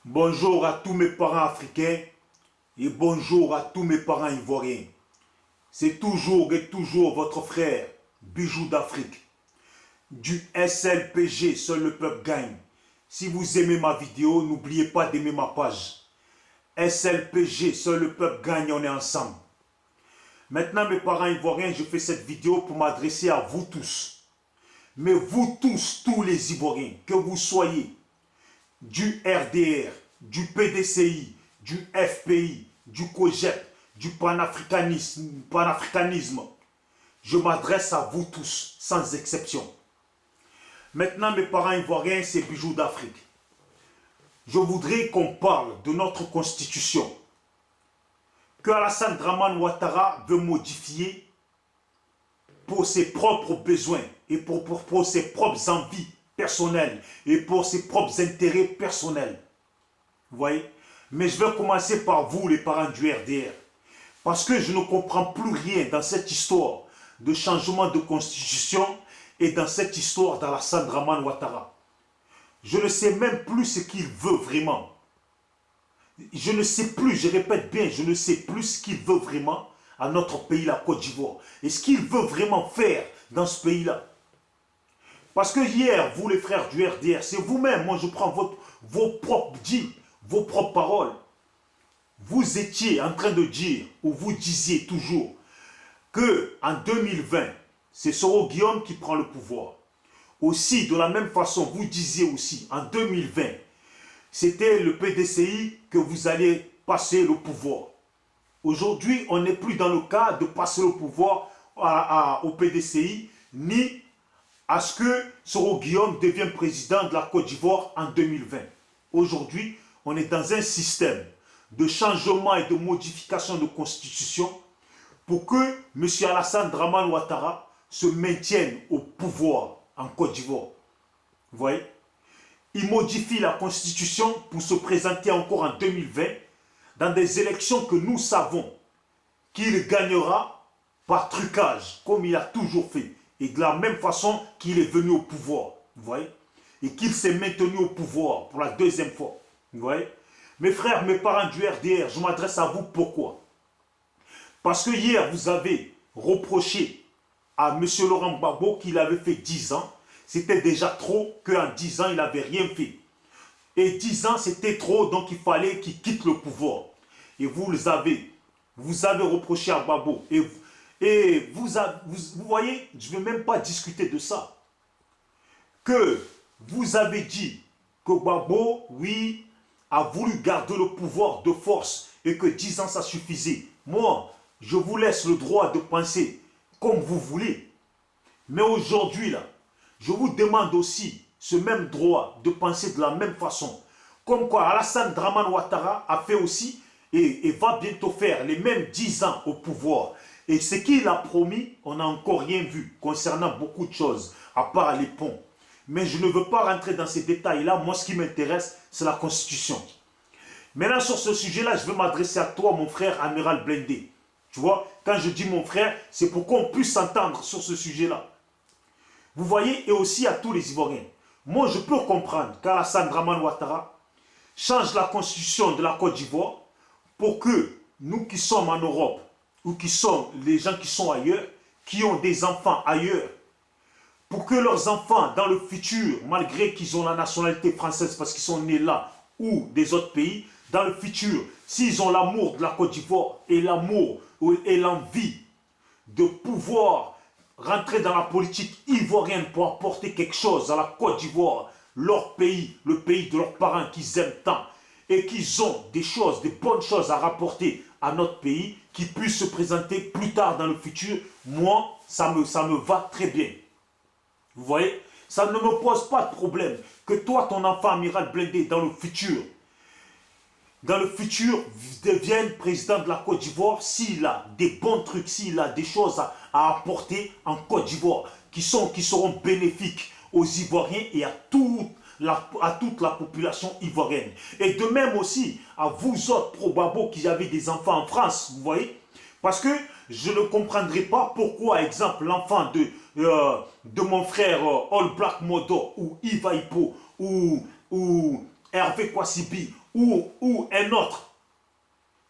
Bonjour à tous mes parents africains et bonjour à tous mes parents ivoiriens. C'est toujours et toujours votre frère, Bijou d'Afrique. Du SLPG, seul le peuple gagne. Si vous aimez ma vidéo, n'oubliez pas d'aimer ma page. SLPG, seul le peuple gagne, on est ensemble. Maintenant mes parents ivoiriens, je fais cette vidéo pour m'adresser à vous tous. Mais vous tous, tous les Ivoiriens, que vous soyez du RDR, du PDCI, du FPI, du COGEP, du panafricanisme, je m'adresse à vous tous, sans exception. Maintenant, mes parents ivoiriens, c'est Bijou d'Afrique. Je voudrais qu'on parle de notre constitution, que Alassane Dramane Ouattara veut modifier pour ses propres besoins et pour ses propres envies personnelles et pour ses propres intérêts personnels. Vous voyez? Mais je vais commencer par vous, les parents du RDR. Parce que je ne comprends plus rien dans cette histoire de changement de constitution et dans cette histoire d'Alassane Dramane Ouattara. Je ne sais même plus ce qu'il veut vraiment. Je ne sais plus, je répète bien, je ne sais plus ce qu'il veut vraiment à notre pays, la Côte d'Ivoire. Et ce qu'il veut vraiment faire dans ce pays-là. Parce que hier, vous les frères du RDR, c'est vous-même, moi je prends vos propres dits, vos propres paroles. Vous étiez en train de dire, ou vous disiez toujours, qu'en 2020, c'est Soro Guillaume qui prend le pouvoir. Aussi, de la même façon, vous disiez aussi, en 2020, c'était le PDCI que vous allez passer le pouvoir. Aujourd'hui, on n'est plus dans le cas de passer le pouvoir au PDCI, ni à ce que Soro Guillaume devienne président de la Côte d'Ivoire en 2020. Aujourd'hui, on est dans un système de changement et de modification de constitution pour que M. Alassane Dramane Ouattara se maintienne au pouvoir en Côte d'Ivoire. Vous voyez? Il modifie la constitution pour se présenter encore en 2020 dans des élections que nous savons qu'il gagnera par trucage, comme il a toujours fait. Et de la même façon qu'il est venu au pouvoir, vous voyez, et qu'il s'est maintenu au pouvoir pour la deuxième fois, vous voyez. Mes frères, mes parents du RDR, je m'adresse à vous, pourquoi? Parce que hier, vous avez reproché à M. Laurent Gbagbo qu'il avait fait 10 ans, c'était déjà trop, qu'en 10 ans, il n'avait rien fait. Et 10 ans, c'était trop, donc il fallait qu'il quitte le pouvoir. Et vous avez reproché à Gbagbo, et vous voyez, je ne vais même pas discuter de ça. Que vous avez dit que Gbagbo, oui, a voulu garder le pouvoir de force et que 10 ans ça suffisait. Moi, je vous laisse le droit de penser comme vous voulez. Mais aujourd'hui, là, je vous demande aussi ce même droit de penser de la même façon. Comme quoi Alassane Dramane Ouattara a fait aussi et va bientôt faire les mêmes 10 ans au pouvoir. Et ce qu'il a promis, on n'a encore rien vu concernant beaucoup de choses, à part les ponts. Mais je ne veux pas rentrer dans ces détails-là. Moi, ce qui m'intéresse, c'est la Constitution. Maintenant, sur ce sujet-là, je veux m'adresser à toi, mon frère Amiral Blindé. Tu vois, quand je dis mon frère, c'est pour qu'on puisse s'entendre sur ce sujet-là. Vous voyez, et aussi à tous les Ivoiriens. Moi, je peux comprendre qu'Alassane Dramane Ouattara change la Constitution de la Côte d'Ivoire pour que nous qui sommes en Europe, ou qui sont les gens qui sont ailleurs, qui ont des enfants ailleurs, pour que leurs enfants, dans le futur, malgré qu'ils ont la nationalité française parce qu'ils sont nés là, ou des autres pays, dans le futur, s'ils ont l'amour de la Côte d'Ivoire et l'amour et l'envie de pouvoir rentrer dans la politique ivoirienne pour apporter quelque chose à la Côte d'Ivoire, leur pays, le pays de leurs parents qu'ils aiment tant, et qu'ils ont des choses, des bonnes choses à rapporter à notre pays, qui puissent se présenter plus tard dans le futur, moi, ça me va très bien. Vous voyez? Ça ne me pose pas de problème que toi, ton enfant Amiral Blindé, dans le futur, devienne président de la Côte d'Ivoire s'il a des bons trucs, s'il a des choses à apporter en Côte d'Ivoire qui seront bénéfiques aux Ivoiriens et à toute la population ivoirienne. Et de même aussi à vous autres probablement qui avez des enfants en France, vous voyez. Parce que je ne comprendrai pas pourquoi, exemple, l'enfant de mon frère All Black Modo ou Iva Hippo ou Hervé Kouassibi ou un autre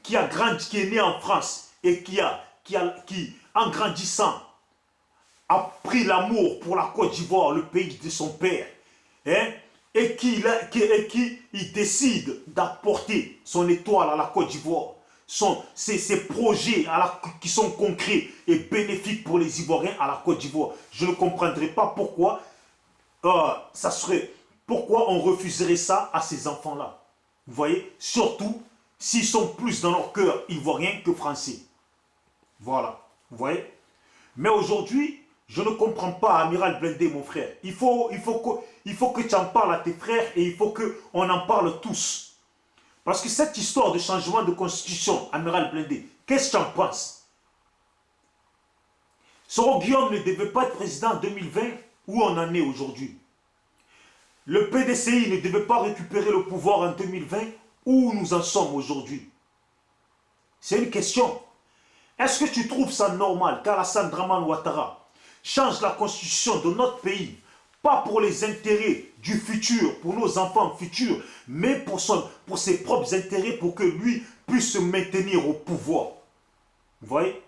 qui a grandi, qui est né en France et qui, en grandissant, a pris l'amour pour la Côte d'Ivoire, le pays de son père, hein, et qui il décide d'apporter son étoile à la Côte d'Ivoire, ses projets qui sont concrets et bénéfiques pour les Ivoiriens à la Côte d'Ivoire. Je ne comprendrai pas pourquoi pourquoi on refuserait ça à ces enfants-là. Vous voyez, surtout s'ils sont plus dans leur cœur ivoiriens que français. Voilà, vous voyez. Mais aujourd'hui, je ne comprends pas, Amiral Blindé, mon frère. Il faut que tu en parles à tes frères et il faut qu'on en parle tous. Parce que cette histoire de changement de constitution, Amiral Blindé, qu'est-ce que tu en penses? Soro Guillaume ne devait pas être président en 2020, où on en est aujourd'hui. Le PDCI ne devait pas récupérer le pouvoir en 2020, où nous en sommes aujourd'hui. C'est une question. Est-ce que tu trouves ça normal qu'Alassane Dramane Ouattara change la constitution de notre pays, pas pour les intérêts du futur, pour nos enfants futurs, mais pour ses propres intérêts, pour que lui puisse se maintenir au pouvoir? Vous voyez?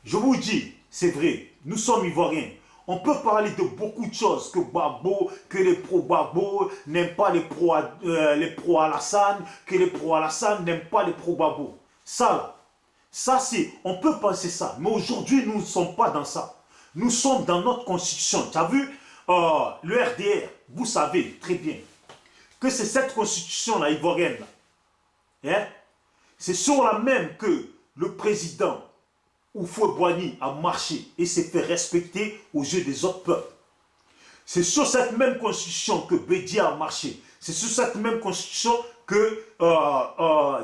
Je vous dis, c'est vrai, nous sommes Ivoiriens. On peut parler de beaucoup de choses, que les pro-Gbagbo n'aiment pas les pro-Alassane, que les pro-Alassane n'aiment pas les pro-Gbagbo. Ça c'est, on peut penser ça, mais aujourd'hui nous ne sommes pas dans ça. Nous sommes dans notre constitution. Tu as vu, le RDR, vous savez très bien que c'est cette constitution-là, ivoirienne, hein? C'est sur la même que le président Houphouët-Boigny a marché et s'est fait respecter aux yeux des autres peuples. C'est sur cette même constitution que Bédia a marché. C'est sur cette même constitution que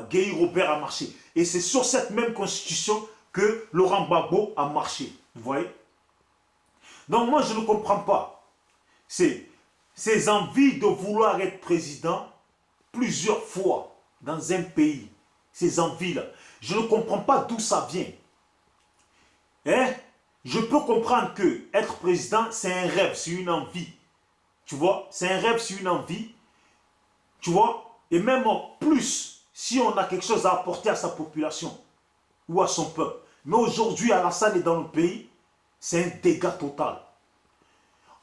Guy Robert a marché. Et c'est sur cette même constitution que Laurent Gbagbo a marché. Vous voyez? Donc moi je ne comprends pas. Ces envies de vouloir être président plusieurs fois dans un pays. Ces envies-là. Je ne comprends pas d'où ça vient. Hein? Je peux comprendre que être président, c'est un rêve, c'est une envie. Tu vois? C'est un rêve, c'est une envie. Tu vois? Et même en plus, si on a quelque chose à apporter à sa population ou à son peuple. Mais aujourd'hui, Alassane est dans le pays, c'est un dégât total.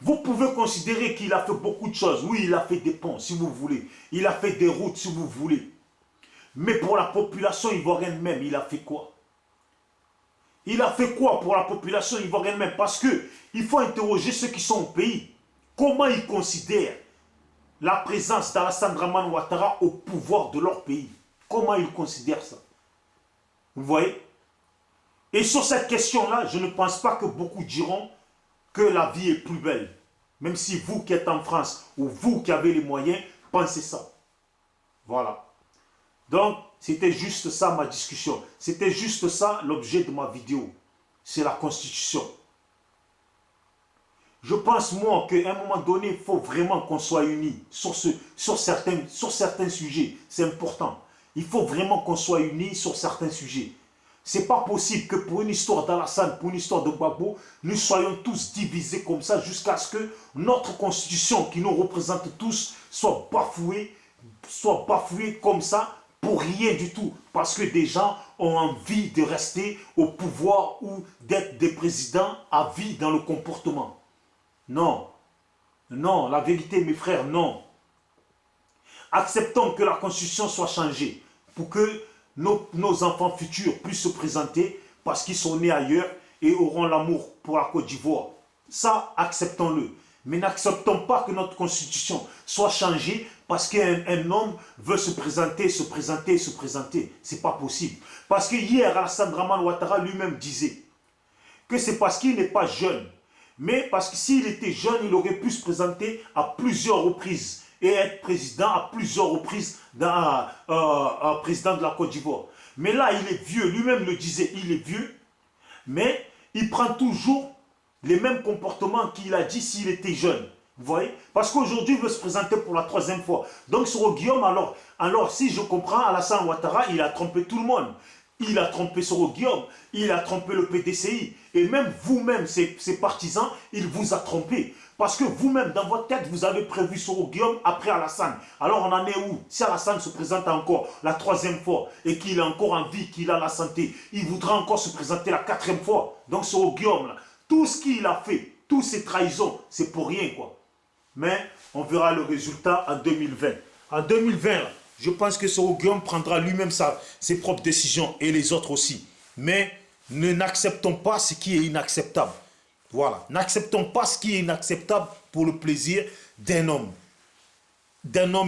Vous pouvez considérer qu'il a fait beaucoup de choses. Oui, il a fait des ponts, si vous voulez. Il a fait des routes, si vous voulez. Mais pour la population ivoirienne même, il a fait quoi? Il a fait quoi pour la population ivoirienne même? Parce qu'il faut interroger ceux qui sont au pays. Comment ils considèrent la présence d'Alassane Dramane Ouattara au pouvoir de leur pays? Comment ils considèrent ça? Vous voyez? Et sur cette question-là, je ne pense pas que beaucoup diront que la vie est plus belle. Même si vous qui êtes en France ou vous qui avez les moyens, pensez ça. Voilà. Donc, c'était juste ça ma discussion. C'était juste ça l'objet de ma vidéo. C'est la Constitution. Je pense, moi, qu'à un moment donné, il faut vraiment qu'on soit unis sur certains sujets. C'est important. Il faut vraiment qu'on soit unis sur certains sujets. Ce n'est pas possible que pour une histoire d'Alassane, pour une histoire de Gbagbo, nous soyons tous divisés comme ça jusqu'à ce que notre Constitution qui nous représente tous soit bafouée comme ça pour rien du tout. Parce que des gens ont envie de rester au pouvoir ou d'être des présidents à vie dans le comportement. Non. Non, la vérité, mes frères, non. Acceptons que la Constitution soit changée pour que nos enfants futurs puissent se présenter parce qu'ils sont nés ailleurs et auront l'amour pour la Côte d'Ivoire. Ça, acceptons-le. Mais n'acceptons pas que notre Constitution soit changée parce qu'un homme veut se présenter. C'est pas possible. Parce que hier, Alassane Dramane Ouattara lui-même disait que c'est parce qu'il n'est pas jeune. Mais parce que s'il était jeune, il aurait pu se présenter à plusieurs reprises et être président à plusieurs reprises, président de la Côte d'Ivoire. Mais là, il est vieux. Lui-même le disait, il est vieux. Mais il prend toujours les mêmes comportements qu'il a dit s'il était jeune. Vous voyez? Parce qu'aujourd'hui, il veut se présenter pour la 3e fois. Donc, sur Guillaume, alors si je comprends, Alassane Ouattara, il a trompé tout le monde. Il a trompé Soro Guillaume, il a trompé le PDCI. Et même vous-même, ses partisans, il vous a trompé. Parce que vous-même, dans votre tête, vous avez prévu Soro Guillaume après Alassane. Alors on en est où? Si Alassane se présente encore la 3e fois et qu'il est encore en vie, qu'il a la santé, il voudra encore se présenter la 4e fois. Donc Soro Guillaume, là, tout ce qu'il a fait, toutes ces trahisons, c'est pour rien, quoi. Mais on verra le résultat en 2020. En 2020, là, je pense que Soro Guillaume prendra lui-même ses propres décisions et les autres aussi. Mais n'acceptons pas ce qui est inacceptable. Voilà, n'acceptons pas ce qui est inacceptable pour le plaisir d'un homme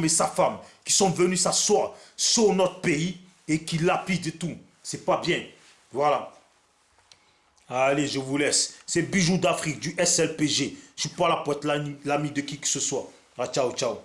et sa femme qui sont venus s'asseoir sur notre pays et qui lapident tout. C'est pas bien. Voilà. Allez, je vous laisse. C'est Bijoux d'Afrique du SLPG. Je ne suis pas là pour être l'ami de qui que ce soit. Ah, ciao, ciao.